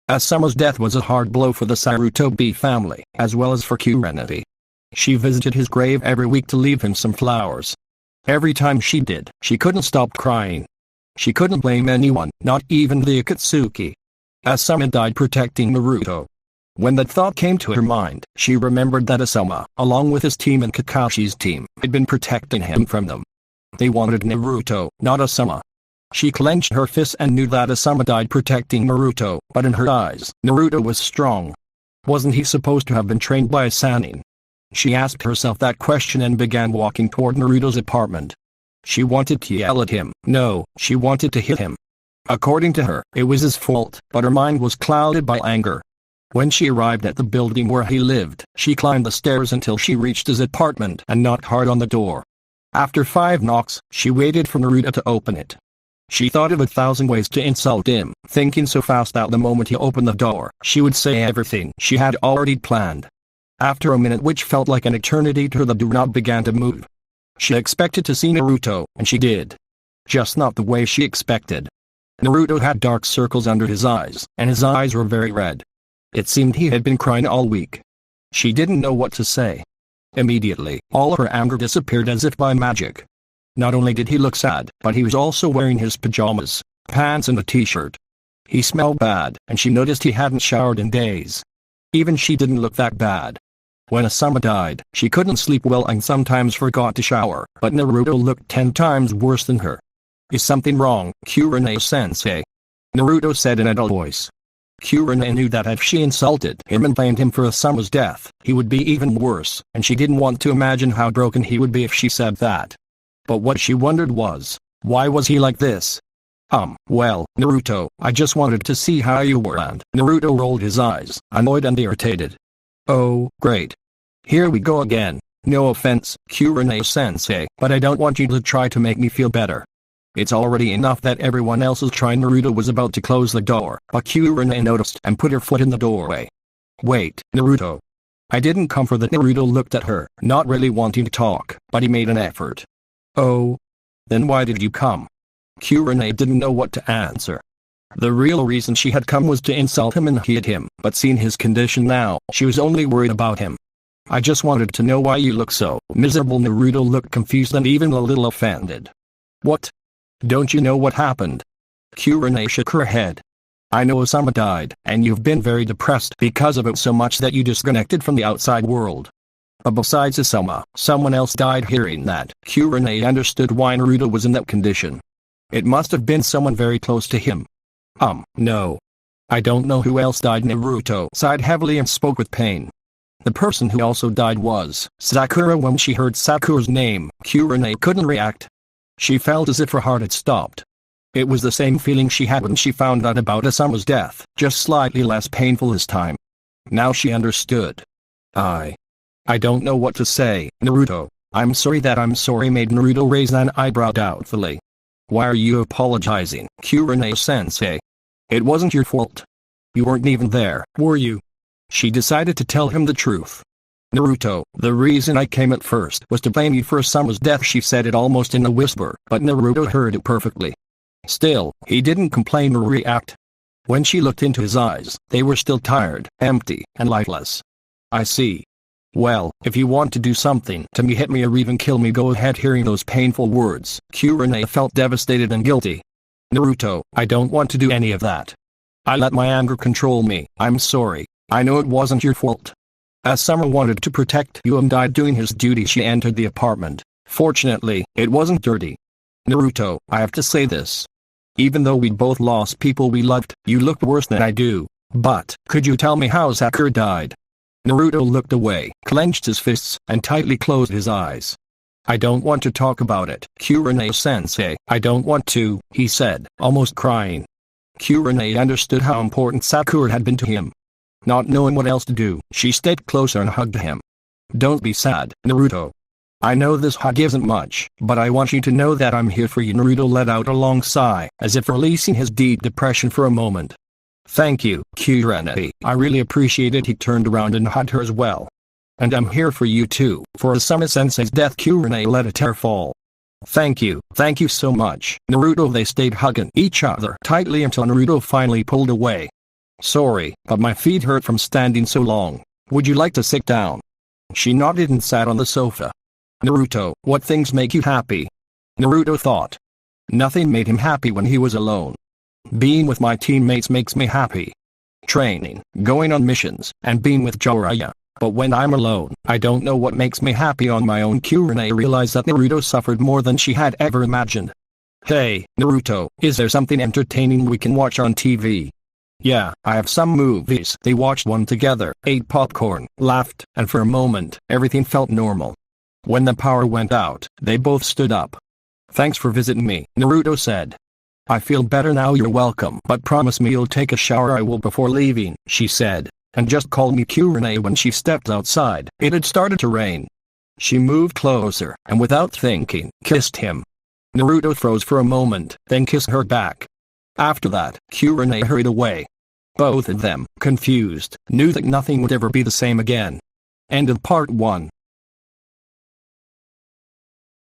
Asuma's death was a hard blow for the Sarutobi family, as well as for Kurenai. She visited his grave every week to leave him some flowers. Every time she did, she couldn't stop crying. She couldn't blame anyone, not even the Akatsuki. Asuma died protecting Naruto. When that thought came to her mind, she remembered that Asuma, along with his team and Kakashi's team, had been protecting him from them. They wanted Naruto, not Asuma. She clenched her fists and knew that Asuma died protecting Naruto, but in her eyes, Naruto was strong. Wasn't he supposed to have been trained by a Sannin? She asked herself that question and began walking toward Naruto's apartment. She wanted to yell at him. No, she wanted to hit him. According to her, it was his fault, but her mind was clouded by anger. When she arrived at the building where he lived, she climbed the stairs until she reached his apartment and knocked hard on the door. After 5 knocks, she waited for Naruto to open it. She thought of 1,000 ways to insult him, thinking so fast that the moment he opened the door, she would say everything she had already planned. After a minute which felt like an eternity to her, the doorknob began to move. She expected to see Naruto, and she did. Just not the way she expected. Naruto had dark circles under his eyes, and his eyes were very red. It seemed he had been crying all week. She didn't know what to say. Immediately, all of her anger disappeared as if by magic. Not only did he look sad, but he was also wearing his pajamas, pants and a t-shirt. He smelled bad, and she noticed he hadn't showered in days. Even she didn't look that bad. When Asuma died, she couldn't sleep well and sometimes forgot to shower, but Naruto looked 10 times worse than her. Is something wrong, Kurenai-sensei? Naruto said in a dull voice. Kurenai knew that if she insulted him and blamed him for Asuma's death, he would be even worse, and she didn't want to imagine how broken he would be if she said that. But what she wondered was, why was he like this? Well, Naruto, I just wanted to see how you were, and Naruto rolled his eyes, annoyed and irritated. Oh, great. Here we go again. No offense, Kurenai-sensei, but I don't want you to try to make me feel better. It's already enough that everyone else is trying. Naruto was about to close the door, but Kurenai noticed and put her foot in the doorway. Wait, Naruto. I didn't come for that. Naruto looked at her, not really wanting to talk, but he made an effort. Oh? Then why did you come? Kurenai didn't know what to answer. The real reason she had come was to insult him and hit him, but seeing his condition now, she was only worried about him. I just wanted to know why you look so miserable. Naruto looked confused and even a little offended. What? Don't you know what happened? Kurenai shook her head. I know Asuma died, and you've been very depressed because of it so much that you disconnected from the outside world. But besides Asuma, someone else died. Hearing that, Kurenai understood why Naruto was in that condition. It must have been someone very close to him. No. I don't know who else died. Naruto sighed heavily and spoke with pain. The person who also died was Sakura. When she heard Sakura's name, Kurenai couldn't react. She felt as if her heart had stopped. It was the same feeling she had when she found out about Asuma's death, just slightly less painful this time. Now she understood. I don't know what to say, Naruto. I'm sorry that I'm sorry. Made Naruto raise an eyebrow doubtfully. Why are you apologizing, Kurenai-sensei? It wasn't your fault. You weren't even there, were you? She decided to tell him the truth. Naruto, the reason I came at first was to blame you for Asuma's death. She said it almost in a whisper, but Naruto heard it perfectly. Still, he didn't complain or react. When she looked into his eyes, they were still tired, empty, and lifeless. I see. Well, if you want to do something to me, hit me or even kill me, go ahead. Hearing those painful words, Kurenai felt devastated and guilty. Naruto, I don't want to do any of that. I let my anger control me. I'm sorry. I know it wasn't your fault. Asuma wanted to protect you and died doing his duty. She entered the apartment. Fortunately, it wasn't dirty. Naruto, I have to say this. Even though we both lost people we loved, you look worse than I do. But, could you tell me how Sakura died? Naruto looked away, clenched his fists, and tightly closed his eyes. I don't want to talk about it, Kurenai-sensei. I don't want to, he said, almost crying. Kurenai understood how important Sakura had been to him. Not knowing what else to do, she stayed closer and hugged him. Don't be sad, Naruto. I know this hug isn't much, but I want you to know that I'm here for you. Naruto let out a long sigh, as if releasing his deep depression for a moment. Thank you, Kurenai. I really appreciate it. He turned around and hugged her as well. And I'm here for you too. For Asuma-sensei's death, Kurenai let a tear fall. Thank you so much, Naruto. They stayed hugging each other tightly until Naruto finally pulled away. Sorry, but my feet hurt from standing so long. Would you like to sit down? She nodded and sat on the sofa. Naruto, what things make you happy? Naruto thought. Nothing made him happy when he was alone. Being with my teammates makes me happy. Training, going on missions, and being with Jiraiya. But when I'm alone, I don't know what makes me happy on my own. Kurenai realized that Naruto suffered more than she had ever imagined. Hey, Naruto, is there something entertaining we can watch on TV? Yeah, I have some movies. They watched one together, ate popcorn, laughed, and for a moment, everything felt normal. When the power went out, they both stood up. Thanks for visiting me, Naruto said. I feel better now. You're welcome, but promise me you'll take a shower. I will before leaving, she said, and just call me Kurenai. When she stepped outside, it had started to rain. She moved closer, and without thinking, kissed him. Naruto froze for a moment, then kissed her back. After that, Kurenai hurried away. Both of them, confused, knew that nothing would ever be the same again. End of part 1.